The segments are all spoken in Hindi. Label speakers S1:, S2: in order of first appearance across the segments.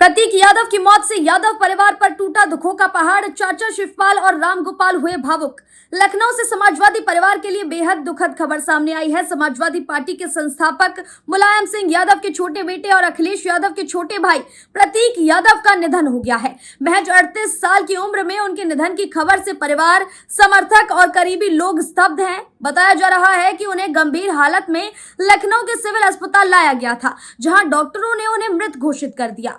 S1: प्रतीक यादव की मौत से यादव परिवार पर टूटा दुखों का पहाड़। चाचा शिवपाल और रामगोपाल हुए भावुक। लखनऊ से समाजवादी परिवार के लिए बेहद दुखद खबर सामने आई है। समाजवादी पार्टी के संस्थापक मुलायम सिंह यादव के छोटे बेटे और अखिलेश यादव के छोटे भाई प्रतीक यादव का निधन हो गया है। महज 38 साल की उम्र में उनके निधन की खबर से परिवार, समर्थक और करीबी लोग स्तब्ध हैं। बताया जा रहा है कि उन्हें गंभीर हालत में लखनऊ के सिविल अस्पताल लाया गया था, जहां डॉक्टरों ने उन्हें मृत घोषित कर दिया।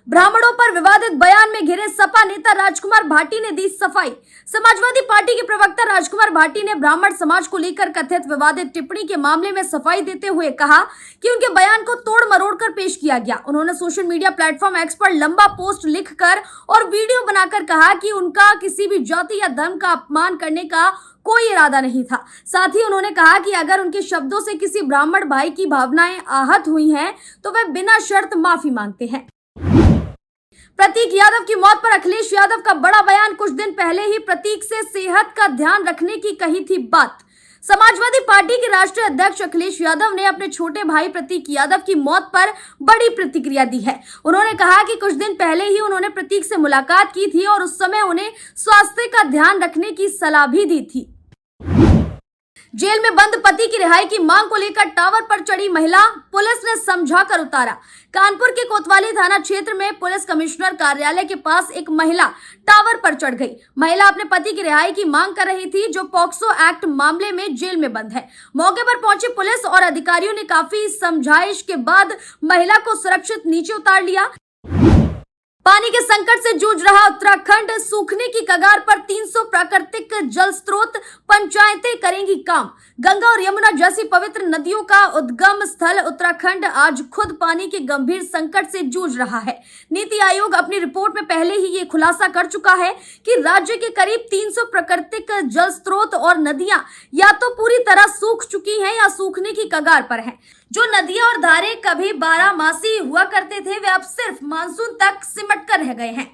S1: ब्राह्मणों पर विवादित बयान में घिरे सपा नेता राजकुमार भाटी ने दी सफाई। समाजवादी पार्टी के प्रवक्ता राजकुमार भाटी ने ब्राह्मण समाज को लेकर कथित विवादित टिप्पणी के मामले में सफाई देते हुए कहा कि उनके बयान को तोड़ मरोड़ कर पेश किया गया। उन्होंने सोशल मीडिया प्लेटफॉर्म एक्स पर लंबा पोस्ट लिखकर और वीडियो बनाकर कहा कि उनका किसी भी जाति या धर्म का अपमान करने का कोई इरादा नहीं था। साथ ही उन्होंने कहा कि अगर उनके शब्दों से किसी ब्राह्मण भाई की भावनाएं आहत हुई हैं तो वे बिना शर्त माफी मांगते हैं। प्रतीक यादव की मौत पर अखिलेश यादव का बड़ा बयान। कुछ दिन पहले ही प्रतीक से सेहत का ध्यान रखने की कही थी बात। समाजवादी पार्टी के राष्ट्रीय अध्यक्ष अखिलेश यादव ने अपने छोटे भाई प्रतीक यादव की मौत पर बड़ी प्रतिक्रिया दी है। उन्होंने कहा कि कुछ दिन पहले ही उन्होंने प्रतीक से मुलाकात की थी और उस समय उन्हें स्वास्थ्य का ध्यान रखने की सलाह भी दी थी। जेल में बंद पति की रिहाई की मांग को लेकर टावर पर चढ़ी महिला, पुलिस ने समझाकर उतारा। कानपुर के कोतवाली थाना क्षेत्र में पुलिस कमिश्नर कार्यालय के पास एक महिला टावर पर चढ़ गई। महिला अपने पति की रिहाई की मांग कर रही थी, जो पॉक्सो एक्ट मामले में जेल में बंद है। मौके पर पहुंची पुलिस और अधिकारियों ने काफी समझाइश के बाद महिला को सुरक्षित नीचे उतार लिया। पानी के संकट से जूझ रहा उत्तराखंड, सूखने की कगार पर 300 प्राकृतिक जल स्रोत, पंचायतें करेंगी काम। गंगा और यमुना जैसी पवित्र नदियों का उद्गम स्थल उत्तराखंड आज खुद पानी के गंभीर संकट से जूझ रहा है। नीति आयोग अपनी रिपोर्ट में पहले ही ये खुलासा कर चुका है कि राज्य के करीब 300 प्राकृतिक जल स्रोत और नदियां या तो पूरी तरह सूख चुकी हैं या सूखने की कगार पर हैं। जो नदियां और धारे कभी 12 मासी हुआ करते थे, वे अब सिर्फ मानसून तक सिमट कर रह गए हैं।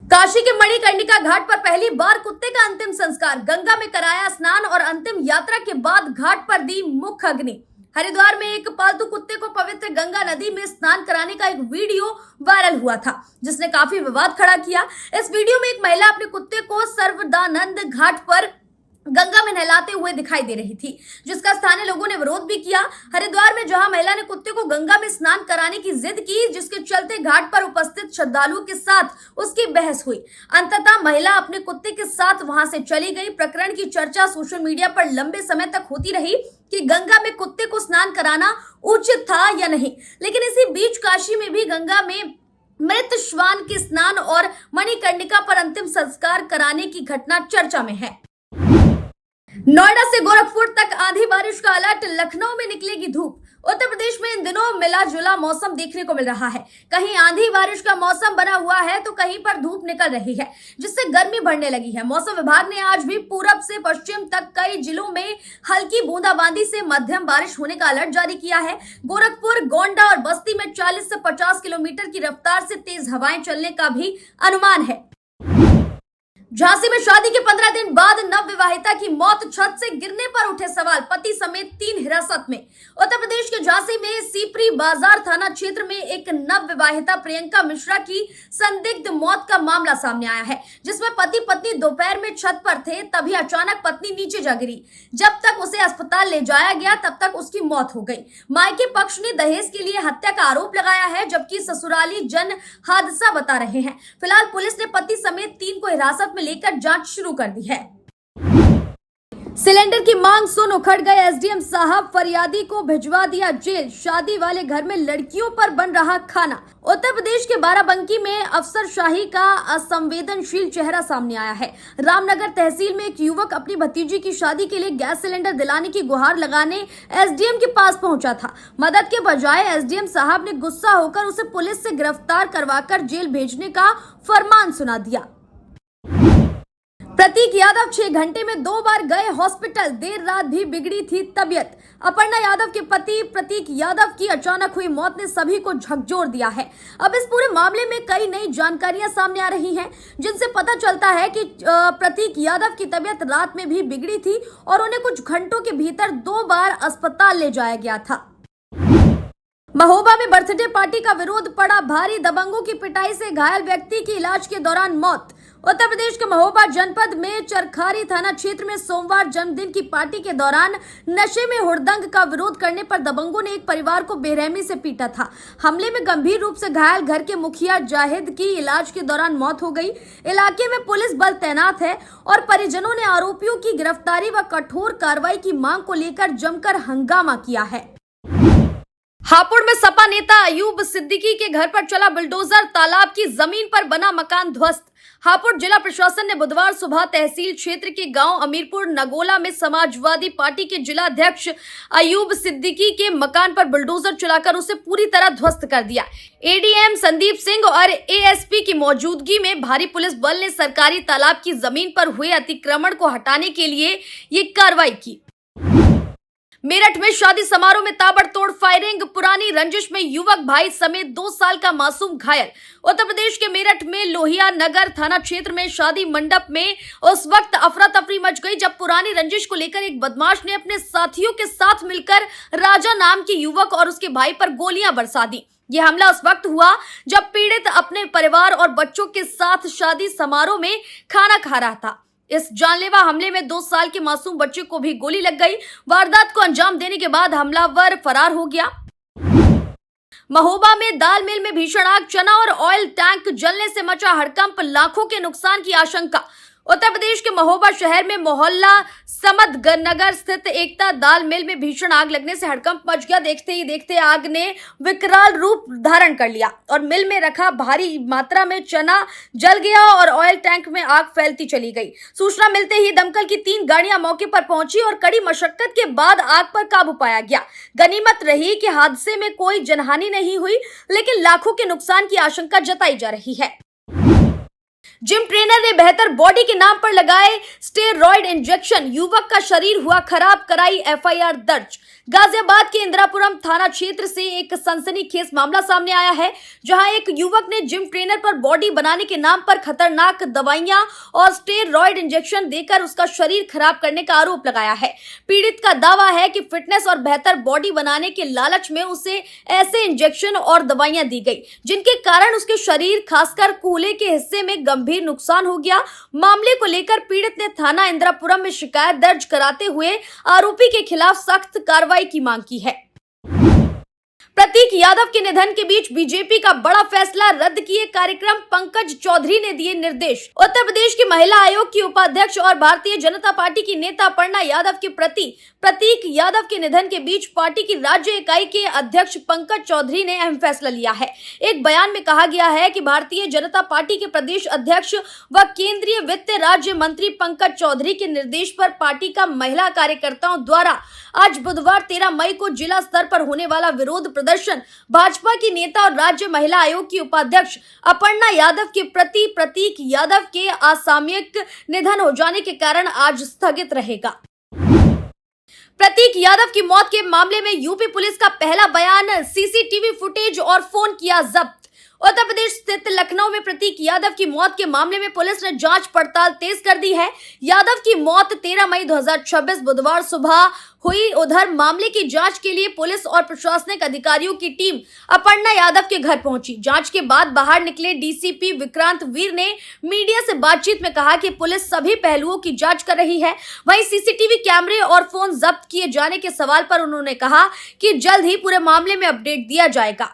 S1: काशी के मणिकर्णिका घाट पर पहली बार कुत्ते का अंतिम संस्कार। गंगा में कराया स्नान और अंतिम यात्रा के बाद घाट पर दी मुख्य अग्नि। हरिद्वार में एक पालतू कुत्ते को पवित्र गंगा नदी में स्नान कराने का एक वीडियो वायरल हुआ था, जिसने काफी विवाद खड़ा किया। इस वीडियो में एक महिला अपने कुत्ते को सर्वदानंद घाट पर गंगा में नहलाते हुए दिखाई दे रही थी, जिसका स्थानीय लोगों ने विरोध भी किया। हरिद्वार में जहां महिला ने कुत्ते को गंगा में स्नान कराने की जिद की, जिसके चलते घाट पर उपस्थित श्रद्धालुओं के साथ उसकी बहस हुई। अंततः महिला अपने कुत्ते के साथ वहां से चली गई। प्रकरण की चर्चा सोशल मीडिया पर लंबे समय तक होती रही कि गंगा में कुत्ते को स्नान कराना उचित था या नहीं। लेकिन इसी बीच काशी में भी गंगा में मृत श्वान के स्नान और मणिकर्णिका पर अंतिम संस्कार कराने की घटना चर्चा में है। नोएडा से गोरखपुर तक आंधी बारिश का अलर्ट। लखनऊ में निकलेगी धूप। उत्तर प्रदेश में इन दिनों मिला जुला मौसम देखने को मिल रहा है। कहीं आंधी बारिश का मौसम बना हुआ है तो कहीं पर धूप निकल रही है, जिससे गर्मी बढ़ने लगी है। मौसम विभाग ने आज भी पूरब से पश्चिम तक कई जिलों में हल्की बूंदाबांदी से मध्यम बारिश होने का अलर्ट जारी किया है। गोरखपुर, गोंडा और बस्ती में 40 से 50 किलोमीटर की रफ्तार से तेज हवाएं चलने का भी अनुमान है। झांसी में शादी के 15 दिन बाद नवविवाहिता की मौत। छत से गिरने पर उठे सवाल, पति समेत 3 हिरासत में। उत्तर प्रदेश के झांसी में सीपरी बाजार थाना क्षेत्र में एक नवविवाहिता प्रियंका मिश्रा की संदिग्ध मौत का मामला सामने आया है, जिसमें पति पत्नी दोपहर में छत पर थे, तभी अचानक पत्नी नीचे जा गिरी। जब तक उसे अस्पताल ले जाया गया तब तक उसकी मौत हो गई। मायके पक्ष ने दहेज के लिए हत्या का आरोप लगाया है, जबकि ससुराली जन हादसा बता रहे हैं। फिलहाल पुलिस ने पति समेत 3 को हिरासत में लेकर जांच शुरू कर दी है। सिलेंडर की मांग सुन उखड़ गए एसडीएम साहब, फरियादी को भिजवा दिया जेल। शादी वाले घर में लड़कियों पर बन रहा खाना। उत्तर प्रदेश के बाराबंकी में अफसरशाही का असंवेदनशील चेहरा सामने आया है। रामनगर तहसील में एक युवक अपनी भतीजी की शादी के लिए गैस सिलेंडर दिलाने की गुहार लगाने एसडीएम के पास पहुंचा था। मदद के बजाय एसडीएम साहब ने गुस्सा होकर उसे पुलिस से गिरफ्तार करवाकर जेल भेजने का फरमान सुना दिया। प्रतीक यादव 6 घंटे में 2 बार गए हॉस्पिटल। देर रात भी बिगड़ी थी तबीयत। अपर्णा यादव के पति प्रतीक यादव की अचानक हुई मौत ने सभी को झकझोर दिया है। अब इस पूरे मामले में कई नई जानकारियां सामने आ रही हैं, जिनसे पता चलता है कि प्रतीक यादव की तबीयत रात में भी बिगड़ी थी और उन्हें कुछ घंटों के भीतर 2 बार अस्पताल ले जाया गया था। महोबा में बर्थडे पार्टी का विरोध पड़ा भारी, दबंगों की पिटाई से घायल व्यक्ति की इलाज के दौरान मौत। उत्तर प्रदेश के महोबा जनपद में चरखारी थाना क्षेत्र में सोमवार जन्मदिन की पार्टी के दौरान नशे में हुड़दंग का विरोध करने पर दबंगों ने एक परिवार को बेरहमी से पीटा था। हमले में गंभीर रूप से घायल घर के मुखिया जाहिद की इलाज के दौरान मौत हो गई। इलाके में पुलिस बल तैनात है और परिजनों ने आरोपियों की गिरफ्तारी व कठोर कार्रवाई की मांग को लेकर जमकर हंगामा किया है। हापुड़ में सपा नेता अयूब सिद्दीकी के घर पर चला बुलडोजर, तालाब की जमीन पर बना मकान ध्वस्त। हापुड़ जिला प्रशासन ने बुधवार सुबह तहसील क्षेत्र के गांव अमीरपुर नगोला में समाजवादी पार्टी के जिला अध्यक्ष अयूब सिद्दीकी के मकान पर बुलडोजर चलाकर उसे पूरी तरह ध्वस्त कर दिया। एडीएम संदीप सिंह और एएसपी की मौजूदगी में भारी पुलिस बल ने सरकारी तालाब की जमीन पर हुए अतिक्रमण को हटाने के लिए ये कार्रवाई की। मेरठ में शादी समारोह में ताबड़तोड़ फायरिंग, पुरानी रंजिश में युवक भाई समेत 2 साल का मासूम घायल। उत्तर प्रदेश के मेरठ में लोहिया नगर थाना क्षेत्र में शादी मंडप में उस वक्त अफरा तफरी मच गई जब पुरानी रंजिश को लेकर एक बदमाश ने अपने साथियों के साथ मिलकर राजा नाम के युवक और उसके भाई पर गोलियां बरसा दी। यह हमला उस वक्त हुआ जब पीड़ित अपने परिवार और बच्चों के साथ शादी समारोह में खाना खा रहा था। इस जानलेवा हमले में 2 साल के मासूम बच्चे को भी गोली लग गई। वारदात को अंजाम देने के बाद हमलावर फरार हो गया। महोबा में दाल मिल में भीषण आग, चना और ऑयल टैंक जलने से मचा हड़कंप, लाखों के नुकसान की आशंका। उत्तर प्रदेश के महोबा शहर में मोहल्ला समद नगर स्थित एकता दाल मिल में भीषण आग लगने से हड़कंप मच गया। देखते ही देखते आग ने विकराल रूप धारण कर लिया और मिल में रखा भारी मात्रा में चना जल गया और ऑयल टैंक में आग फैलती चली गई। सूचना मिलते ही दमकल की 3 गाड़ियां मौके पर पहुंची और कड़ी मशक्कत के बाद आग पर काबू पाया गया। गनीमत रही कि हादसे में कोई जनहानि नहीं हुई, लेकिन लाखों के नुकसान की आशंका जताई जा रही है। जिम ट्रेनर ने बेहतर बॉडी के नाम पर लगाए स्टेरॉयड इंजेक्शन, युवक का शरीर हुआ खराब, कराई एफआईआर दर्ज। गाजियाबाद के इंदिरापुरम थाना क्षेत्र से एक सनसनीखेज मामला सामने आया है, जहां एक युवक ने जिम ट्रेनर पर बॉडी बनाने के नाम पर खतरनाक दवाइयां और स्टेरॉयड इंजेक्शन देकर उसका शरीर खराब करने का आरोप लगाया है। पीड़ित का दावा है कि फिटनेस और बेहतर बॉडी बनाने के लालच में उसे ऐसे इंजेक्शन और दवाइयां दी गई, जिनके कारण उसके शरीर खासकर कूल्हे के हिस्से में गंभीर नुकसान हो गया। मामले को लेकर पीड़ित ने थाना इंदिरापुरम में शिकायत दर्ज कराते हुए आरोपी के खिलाफ सख्त कार्रवाई की मांग की है। प्रतीक यादव के निधन के बीच बीजेपी का बड़ा फैसला, रद्द किए कार्यक्रम, पंकज चौधरी ने दिए निर्देश। उत्तर प्रदेश की महिला आयोग की उपाध्यक्ष और भारतीय जनता पार्टी की नेता अपर्णा यादव के प्रति प्रतीक यादव के निधन के बीच पार्टी की राज्य इकाई के अध्यक्ष पंकज चौधरी ने अहम फैसला लिया है। एक बयान में कहा गया है कि भारतीय जनता पार्टी के प्रदेश अध्यक्ष व केंद्रीय वित्त राज्य मंत्री पंकज चौधरी के निर्देश पर पार्टी का महिला कार्यकर्ताओं द्वारा आज बुधवार 13 मई को जिला स्तर पर होने वाला विरोध प्रदर्शन भाजपा की नेता और राज्य महिला आयोग की उपाध्यक्ष अपर्णा यादव के प्रति प्रतीक यादव के असामयिक निधन हो जाने के कारण आज स्थगित रहेगा। प्रतीक यादव की मौत के मामले में यूपी पुलिस का पहला बयान, सीसीटीवी फुटेज और फोन किया जब्त। उत्तर प्रदेश स्थित लखनऊ में प्रतीक यादव की मौत के मामले में पुलिस ने जांच पड़ताल तेज कर दी है। यादव की मौत 13 मई 2026 बुधवार सुबह हुई। उधर मामले की जांच के लिए पुलिस और प्रशासनिक अधिकारियों की टीम अपर्णा यादव के घर पहुंची। जांच के बाद बाहर निकले डीसीपी विक्रांत वीर ने मीडिया से बातचीत में कहा कि पुलिस सभी पहलुओं की जांच कर रही है। वहीं सीसीटीवी कैमरे और फोन जब्त किए जाने के सवाल पर उन्होंने कहा कि जल्द ही पूरे मामले में अपडेट दिया जाएगा।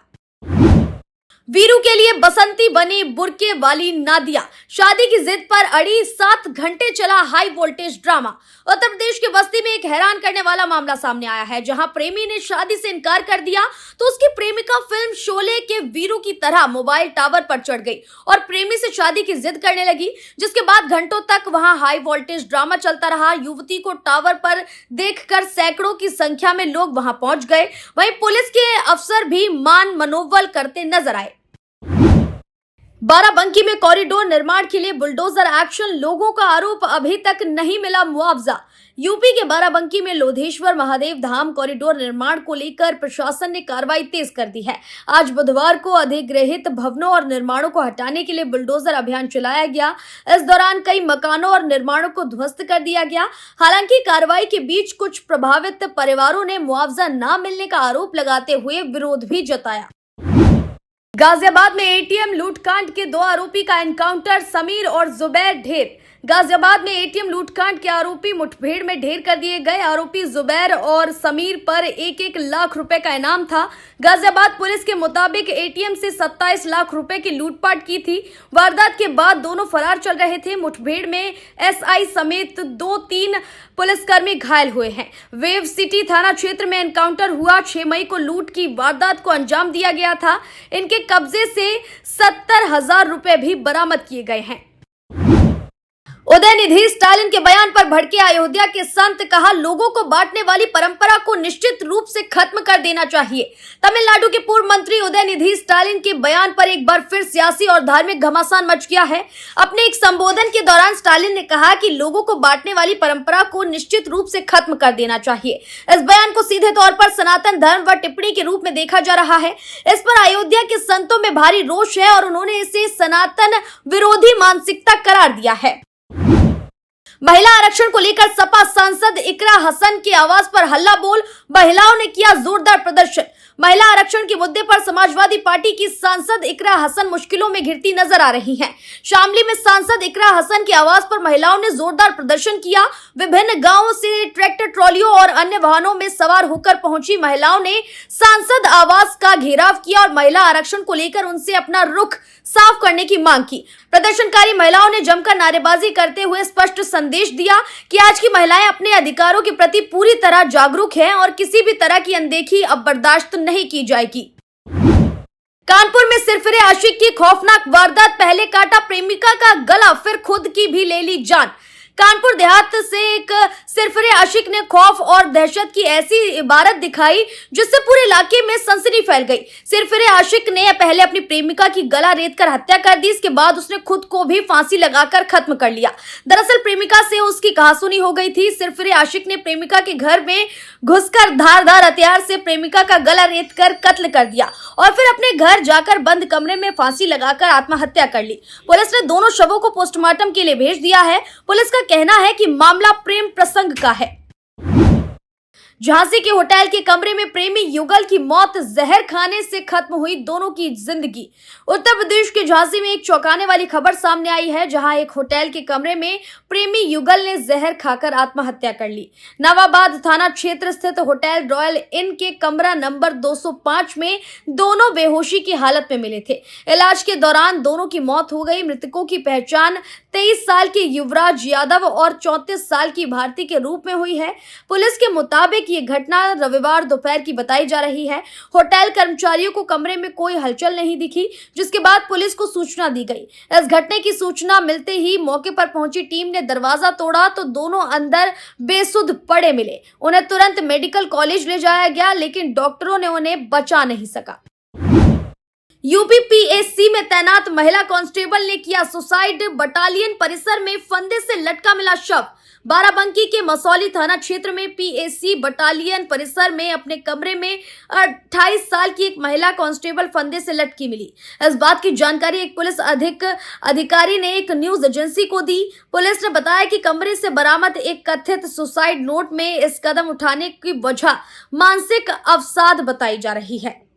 S1: वीरू के लिए बसंती बनी बुर्के वाली नादिया, शादी की जिद पर अड़ी, 7 घंटे चला high voltage drama. Uttar Pradesh के बस्ती में एक हैरान करने वाला मामला सामने आया है, जहां प्रेमी ने शादी से इनकार कर दिया तो उसकी प्रेमिका फिल्म शोले के वीरू की तरह मोबाइल टावर पर चढ़ गई और प्रेमी से शादी की जिद करने लगी, जिसके बाद घंटों तक वहां हाई वोल्टेज ड्रामा चलता रहा। युवती को टावर पर देखकर सैकड़ों की संख्या में लोग वहां पहुंच गए। वहीं पुलिस के अफसर भी मान मनोबल करते नजर आए। बाराबंकी में कॉरिडोर निर्माण के लिए बुलडोजर एक्शन, लोगों का आरोप अभी तक नहीं मिला मुआवजा। यूपी के बाराबंकी में लोधेश्वर महादेव धाम कॉरिडोर निर्माण को लेकर प्रशासन ने कार्रवाई तेज कर दी है। आज बुधवार को अधिग्रहित भवनों और निर्माणों को हटाने के लिए बुलडोजर अभियान चलाया गया। इस दौरान कई मकानों और निर्माणों को ध्वस्त कर दिया गया। हालांकि कार्रवाई के बीच कुछ प्रभावित परिवारों ने मुआवजा न मिलने का आरोप लगाते हुए विरोध भी जताया। गाजियाबाद में एटीएम लूटकांड के 2 आरोपी का एनकाउंटर, समीर और जुबैर ढेर। गाजियाबाद में एटीएम लूटकांड के आरोपी मुठभेड़ में ढेर कर दिए गए। आरोपी जुबैर और समीर पर 1-1 लाख रुपए का इनाम था। गाजियाबाद पुलिस के मुताबिक एटीएम से 27 लाख रुपए की लूटपाट की थी। वारदात के बाद दोनों फरार चल रहे थे। मुठभेड़ में एसआई समेत 2-3 पुलिसकर्मी घायल हुए हैं। वेव सिटी थाना क्षेत्र में एनकाउंटर हुआ। 6 मई को लूट की वारदात को अंजाम दिया गया था। इनके कब्जे से 70,000 रुपए भी बरामद किए गए हैं। उदयनिधि स्टालिन के बयान पर भड़के अयोध्या के संत, कहा लोगों को बांटने वाली परंपरा को निश्चित रूप से खत्म कर देना चाहिए। तमिलनाडु के पूर्व मंत्री उदयनिधि स्टालिन के बयान पर एक बार फिर सियासी और धार्मिक घमासान मच गया है। अपने एक संबोधन के दौरान स्टालिन ने कहा कि लोगों को बांटने वाली परंपरा को निश्चित रूप से खत्म कर देना चाहिए। इस बयान को सीधे तौर पर सनातन धर्म व टिप्पणी के रूप में देखा जा रहा है। इस पर अयोध्या के संतों में भारी रोष है और उन्होंने इसे सनातन विरोधी मानसिकता करार दिया है। महिला आरक्षण को लेकर सपा सांसद इकरा हसन के आवाज पर हल्ला बोल, महिलाओं ने किया जोरदार प्रदर्शन। महिला आरक्षण के मुद्दे पर समाजवादी पार्टी की सांसद इकरा हसन मुश्किलों में घिरती नजर आ रही हैं। शामली में सांसद इकरा हसन की आवाज पर महिलाओं ने जोरदार प्रदर्शन किया। विभिन्न गांवों से ट्रैक्टर ट्रॉलियों और अन्य वाहनों में सवार होकर पहुंची महिलाओं ने सांसद आवास का घेराव किया और महिला आरक्षण को लेकर उनसे अपना रुख साफ करने की मांग की। प्रदर्शनकारी महिलाओं ने जमकर नारेबाजी करते हुए स्पष्ट संदेश दिया कि आज की महिलाएं अपने अधिकारों के प्रति पूरी तरह जागरूक हैं और किसी भी तरह की अनदेखी अब बर्दाश्त नहीं की जाएगी। कानपुर में सिरफिरे आशिक की खौफनाक वारदात, पहले काटा प्रेमिका का गला, फिर खुद की भी ले ली जान। कानपुर देहात से एक सिरफिरे आशिक ने खौफ और दहशत की ऐसी इबारत दिखाई जिससे पूरे इलाके में सनसनी फैल गई। सिरफिरे आशिक ने पहले अपनी प्रेमिका की गला रेतकर हत्या कर दी। इसके बाद उसने खुद को भी फांसी लगाकर खत्म कर लिया। दरअसल प्रेमिका से उसकी कहासुनी हो गई थी। सिरफिरे आशिक ने प्रेमिका के घर में घुसकर धारदार हथियार से प्रेमिका का गला रेतकर कत्ल कर दिया और फिर अपने घर जाकर बंद कमरे में फांसी लगाकर आत्महत्या कर ली। पुलिस ने दोनों शवों को पोस्टमार्टम के लिए भेज दिया है। पुलिस का कहना है कि मामला प्रेम प्रसंग का है। झांसी के होटल के कमरे में प्रेमी युगल की मौत, जहर खाने से खत्म हुई दोनों की जिंदगी। उत्तर प्रदेश के झांसी में एक चौंकाने वाली खबर सामने आई है, जहां एक होटल के कमरे में प्रेमी युगल ने जहर खाकर आत्महत्या कर ली। नवाबाद थाना क्षेत्र स्थित होटल रॉयल इन के कमरा नंबर 205 में दोनों बेहोशी की हालत में मिले थे। इलाज के दौरान दोनों की मौत हो गई। मृतकों की पहचान 23 साल के युवराज यादव और 34 साल की भारती के रूप में हुई है। पुलिस के मुताबिक ये घटना रविवार दोपहर की बताई जा रही है। होटल कर्मचारियों को कमरे में कोई हलचल नहीं दिखी, जिसके बाद पुलिस को सूचना दी गई। इस घटने की सूचना मिलते ही मौके पर पहुंची टीम ने दरवाजा तोड़ा तो दोनों अंदर बेसुध पड़े मिले। उन्हें तुरंत मेडिकल कॉलेज ले जाया गया, लेकिन डॉक्टरों ने उन्हें बचा नहीं सका। यूपीपीएससी में तैनात महिला कांस्टेबल ने किया सुसाइड, बटालियन परिसर में फंदे से लटका मिला शव। बाराबंकी के मसौली थाना क्षेत्र में पीएससी बटालियन परिसर में अपने कमरे में 28 साल की एक महिला कांस्टेबल फंदे से लटकी मिली। इस बात की जानकारी एक पुलिस अधिकारी ने एक न्यूज एजेंसी को दी। पुलिस ने बताया कि कमरे से बरामद एक कथित सुसाइड नोट में इस कदम उठाने की वजह मानसिक अवसाद बताई जा रही है।